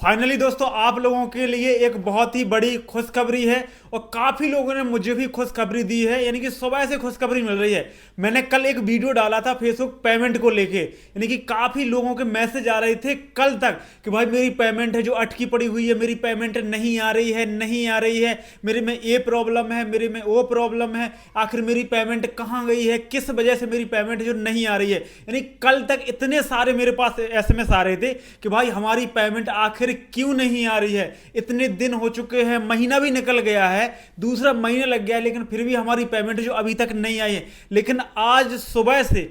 Finally दोस्तों आप लोगों के लिए एक बहुत ही बड़ी खुशखबरी है और काफी लोगों ने मुझे भी खुशखबरी दी है, यानी कि सुबह से खुशखबरी मिल रही है। मैंने कल एक वीडियो डाला था फेसबुक पेमेंट को लेके, यानी कि काफी लोगों के मैसेज आ रहे थे कल तक कि भाई मेरी पेमेंट है जो अटकी पड़ी हुई है, मेरी पेमेंट नहीं आ रही है, नहीं आ रही है, मेरे में ये प्रॉब्लम है, मेरे में वो प्रॉब्लम है, आखिर मेरी पेमेंट कहाँ गई है, किस वजह से मेरी पेमेंट जो नहीं आ रही है। यानी कल तक इतने सारे मेरे पास एसएमएस आ रहे थे कि भाई हमारी पेमेंट आखिर क्यों नहीं आ रही है, इतने दिन हो चुके हैं, महीना भी निकल गया है, दूसरा महीना लग गया है, लेकिन फिर भी हमारी पेमेंट जो अभी तक नहीं आई है। लेकिन आज सुबह से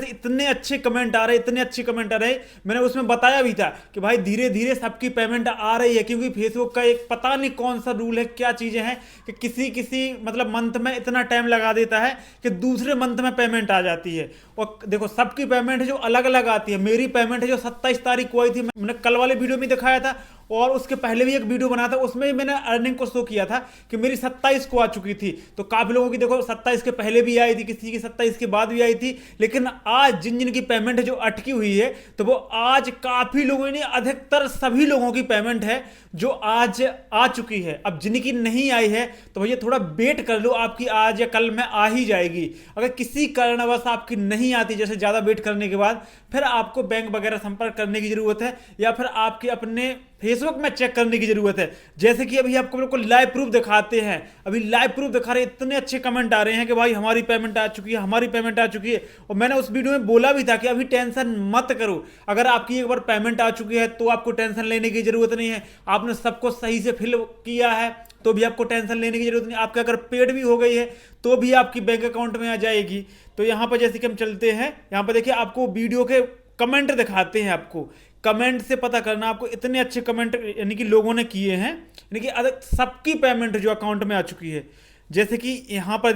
इतने अच्छे कमेंट आ रहे, इतने अच्छे कमेंट आ रहे। मैंने उसमें बताया भी था कि भाई धीरे धीरे सबकी पेमेंट आ रही है, क्योंकि फेसबुक का एक पता नहीं कौन सा रूल है, क्या चीजें हैं कि किसी किसी मतलब मंथ में इतना टाइम लगा देता है कि दूसरे मंथ में पेमेंट आ जाती है। और देखो सबकी पेमेंट जो अलग अलग आती है, मेरी पेमेंट जो 27 तारीख को आई थी, मैंने कल वाले वीडियो में दिखाया था और उसके पहले भी एक वीडियो बनाया था, उसमें भी मैंने अर्निंग को शो किया था कि मेरी 27 को आ चुकी थी। तो काफी लोगों की देखो 27 के पहले भी आई थी, किसी की 27 के बाद भी आई थी। लेकिन आज जिन जिन की पेमेंट जो अटकी हुई है, तो वो आज काफी लोगों ने, अधिकतर सभी लोगों की पेमेंट है जो आज आ चुकी है। अब जिनकी नहीं आई है तो भैया थोड़ा वेट कर लो, आपकी आज या कल में आ ही जाएगी। अगर किसी कारणवश आपकी नहीं आती, जैसे ज्यादा वेट करने के बाद, फिर आपको बैंक वगैरह संपर्क करने की जरूरत है, या फिर आपके अपने फेसबुक में चेक करने की जरूरत है। जैसे कि अभी आपको बिल्कुल लाइव प्रूफ दिखाते हैं, अभी लाइव प्रूफ दिखा रहे, इतने अच्छे कमेंट आ रहे हैं कि भाई हमारी पेमेंट आ चुकी है, हमारी पेमेंट आ चुकी है। और मैंने उस वीडियो में बोला भी था कि अभी टेंशन मत करो, अगर आपकी एक बार पेमेंट आ चुकी है तो आपको टेंशन लेने की जरूरत नहीं है। आपने सबको सही से फिल किया है तो भी आपको टेंशन लेने की जरूरत नहीं। आपके अगर पेड भी हो गई है तो भी आपकी बैंक अकाउंट में आ जाएगी। तो यहाँ पर जैसे कि हम चलते हैं, यहाँ पर देखिए आपको वीडियो के कमेंट दिखाते हैं। आपको कमेंट से पता करना, आपको इतने अच्छे कमेंट यानी कि लोगों ने किए हैं, यानी कि सबकी पेमेंट जो अकाउंट में आ चुकी है। जैसे कि यहाँ पर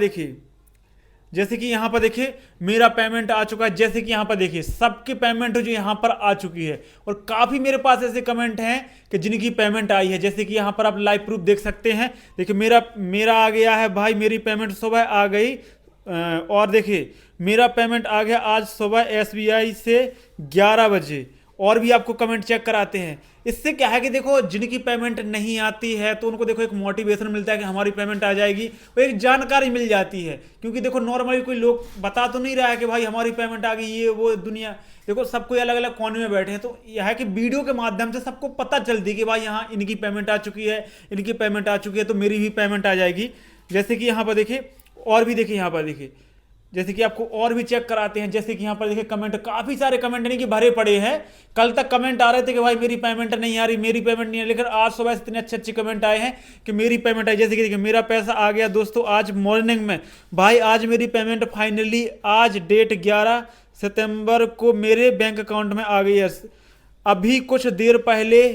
देखिए, मेरा पेमेंट आ चुका है। जैसे कि यहाँ पर देखिए सबकी पेमेंट जो यहाँ पर आ चुकी है, और काफ़ी मेरे पास ऐसे कमेंट हैं कि जिनकी पेमेंट आई है। जैसे कि यहाँ पर आप लाइव प्रूफ देख सकते हैं। देखिए मेरा आ गया है भाई, मेरी पेमेंट सुबह आ गई। और देखिए मेरा पेमेंट आ गया आज सुबह एसबीआई से 11 बजे। और भी आपको कमेंट चेक कराते हैं। इससे क्या है कि देखो जिनकी पेमेंट नहीं आती है तो उनको देखो एक मोटिवेशन मिलता है कि हमारी पेमेंट आ जाएगी, वो एक जानकारी मिल जाती है। क्योंकि देखो नॉर्मली कोई लोग बता तो नहीं रहा है कि भाई हमारी पेमेंट आ गई, ये वो दुनिया, देखो सब कोई अलग अलग कोने में बैठे हैं। तो यह है कि वीडियो के माध्यम से सबको पता चलती है कि भाई यहाँ इनकी पेमेंट आ चुकी है, इनकी पेमेंट आ चुकी है, तो मेरी भी पेमेंट आ जाएगी। जैसे कि यहाँ पर देखिए, और भी देखिए यहाँ पर देखिए, जैसे कि आपको और भी चेक कराते हैं। जैसे कि यहाँ पर देखिए कमेंट, काफी सारे कमेंट नहीं कि भरे पड़े हैं। कल तक कमेंट आ रहे थे कि भाई मेरी पेमेंट नहीं आ रही, मेरी पेमेंट नहीं आ रही, लेकिन आज सुबह से इतने अच्छे अच्छे कमेंट आए हैं कि मेरी पेमेंट आई। जैसे कि देखिए मेरा पैसा आ गया दोस्तों आज मॉर्निंग में, भाई आज मेरी पेमेंट फाइनली आज डेट 11 सितंबर को मेरे बैंक अकाउंट में आ गई है। अभी कुछ देर पहले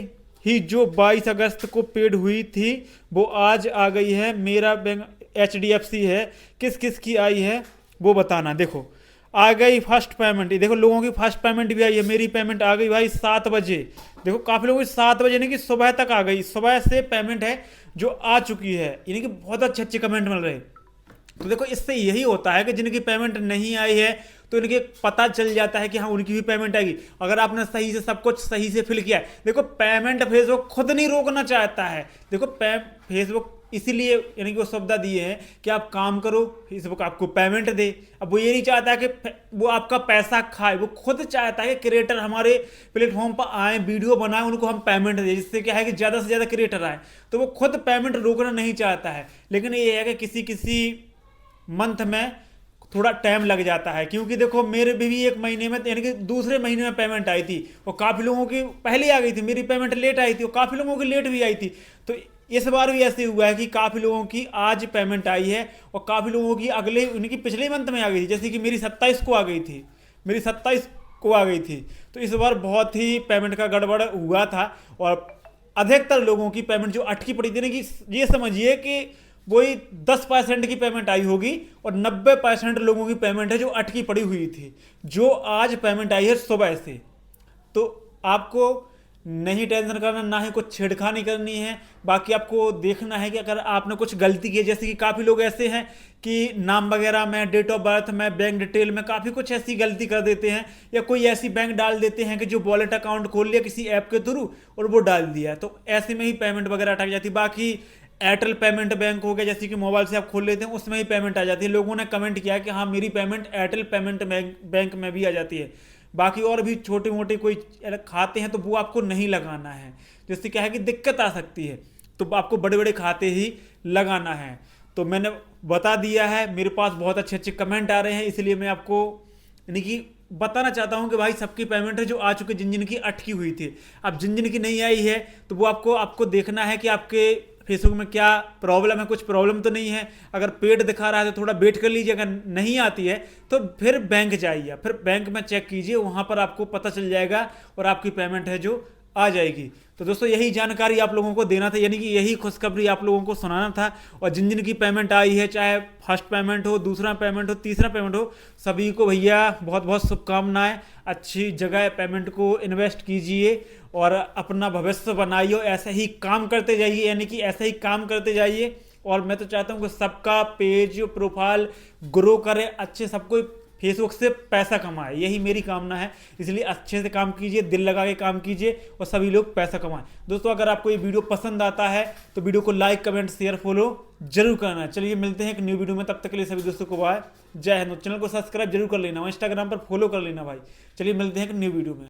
ही जो 22 अगस्त को पेड हुई थी वो आज आ गई है। मेरा बैंक HDFC है। किस किस की आई है वो बताना। देखो आ गई फर्स्ट पेमेंट, देखो लोगों की फर्स्ट पेमेंट भी आई है। मेरी पेमेंट आ गई भाई 7 बजे। देखो काफी लोगों की 7 बजे नहीं कि सुबह तक आ गई, सुबह से पेमेंट है जो आ चुकी है, यानी कि बहुत अच्छे अच्छे कमेंट मिल रहे हैं। तो देखो इससे यही होता है कि जिनकी पेमेंट नहीं आई है तो इनके पता चल जाता है कि हाँ उनकी भी पेमेंट आएगी, अगर आपने सही से सब कुछ सही से फिल किया है। देखो पेमेंट फेसबुक खुद नहीं रोकना चाहता है। देखो फेसबुक इसीलिए यानी कि वो सुविधा दिए हैं कि आप काम करो, फेसबुक आपको पेमेंट दे। अब वो ये नहीं चाहता है कि वो आपका पैसा खाए, वो खुद चाहता है कि क्रिएटर हमारे प्लेटफॉर्म पर आए, वीडियो बनाए, उनको हम पेमेंट दें, जिससे क्या है कि ज़्यादा से ज़्यादा क्रिएटर आए। तो वो खुद पेमेंट रोकना नहीं चाहता है। लेकिन ये है कि किसी किसी मंथ में थोड़ा टाइम लग जाता है, क्योंकि देखो मेरे भी एक महीने में यानी कि दूसरे महीने में पेमेंट आई थी, और काफ़ी लोगों की पहले आ गई थी, मेरी पेमेंट लेट आई थी, और काफ़ी लोगों की लेट भी आई थी। तो इस बार भी ऐसे हुआ है कि काफ़ी लोगों की आज पेमेंट आई है और काफ़ी लोगों की अगले उनकी पिछले मंथ में आ गई थी। जैसे कि मेरी 27 को आ गई थी, मेरी 27 को आ गई थी। तो इस बार बहुत ही पेमेंट का गड़बड़ हुआ था, और अधिकतर लोगों की पेमेंट जो अटकी पड़ी थी ना, कि ये समझिए कि वही 10% की पेमेंट आई होगी और 90% लोगों की पेमेंट है जो अटकी पड़ी हुई थी, जो आज पेमेंट आई है सुबह से। तो आपको नहीं टेंशन करना, ना ही कुछ छेड़खानी करनी है। बाकी आपको देखना है कि अगर आपने कुछ गलती की है, जैसे कि काफ़ी लोग ऐसे हैं कि नाम वगैरह में, डेट ऑफ बर्थ में, बैंक डिटेल में काफ़ी कुछ ऐसी गलती कर देते हैं, या कोई ऐसी बैंक डाल देते हैं कि जो वॉलेट अकाउंट खोल लिया किसी ऐप के थ्रू और वो डाल दिया, तो ऐसे में ही पेमेंट वगैरह अटक जाती है। बाकी एयरटेल पेमेंट बैंक हो गया, जैसे कि मोबाइल से आप खोल लेते हैं उसमें ही पेमेंट आ जाती है। लोगों ने कमेंट किया कि हाँ मेरी पेमेंट एयरटेल पेमेंट बैंक में भी आ जाती है। बाकी और भी छोटे मोटे कोई खाते हैं तो वो आपको नहीं लगाना है, जिससे क्या है कि दिक्कत आ सकती है, तो आपको बड़े बड़े खाते ही लगाना है। तो मैंने बता दिया है, मेरे पास बहुत अच्छे अच्छे कमेंट आ रहे हैं, इसलिए मैं आपको यानी कि बताना चाहता हूं कि भाई सबकी पेमेंट है जो आ चुकी, जिन जिन की अटकी हुई थी। अब जिन जिन की नहीं आई है तो वो आपको देखना है कि आपके फेसबुक में क्या प्रॉब्लम है, कुछ प्रॉब्लम तो नहीं है। अगर पेड दिखा रहा है तो थोड़ा वेट कर लीजिए, अगर नहीं आती है तो फिर बैंक जाइए, फिर बैंक में चेक कीजिए, वहां पर आपको पता चल जाएगा और आपकी पेमेंट है जो आ जाएगी। तो दोस्तों यही जानकारी आप लोगों को देना था, यानी कि यही खुशखबरी आप लोगों को सुनाना था। और जिन जिन की पेमेंट आई है, चाहे फर्स्ट पेमेंट हो, दूसरा पेमेंट हो, तीसरा पेमेंट हो, सभी को भैया बहुत बहुत शुभकामनाएं। अच्छी जगह पेमेंट को इन्वेस्ट कीजिए और अपना भविष्य बनाइए, और ऐसे ही काम करते जाइए, यानी कि ऐसे ही काम करते जाइए। और मैं तो चाहता हूँ कि सबका पेज प्रोफाइल ग्रो करे, अच्छे सबको फेसबुक से पैसा कमाए, यही मेरी कामना है। इसलिए अच्छे से काम कीजिए, दिल लगा के काम कीजिए और सभी लोग पैसा कमाएं। दोस्तों अगर आपको ये वीडियो पसंद आता है तो वीडियो को लाइक, कमेंट, शेयर, फॉलो जरूर करना। चलिए मिलते हैं एक न्यू वीडियो में, तब तक के लिए सभी दोस्तों को बाय, जय हिंद। चैनल को सब्सक्राइब जरूर कर लेना, इंस्टाग्राम पर फॉलो कर लेना भाई। चलिए मिलते हैं एक न्यू वीडियो में।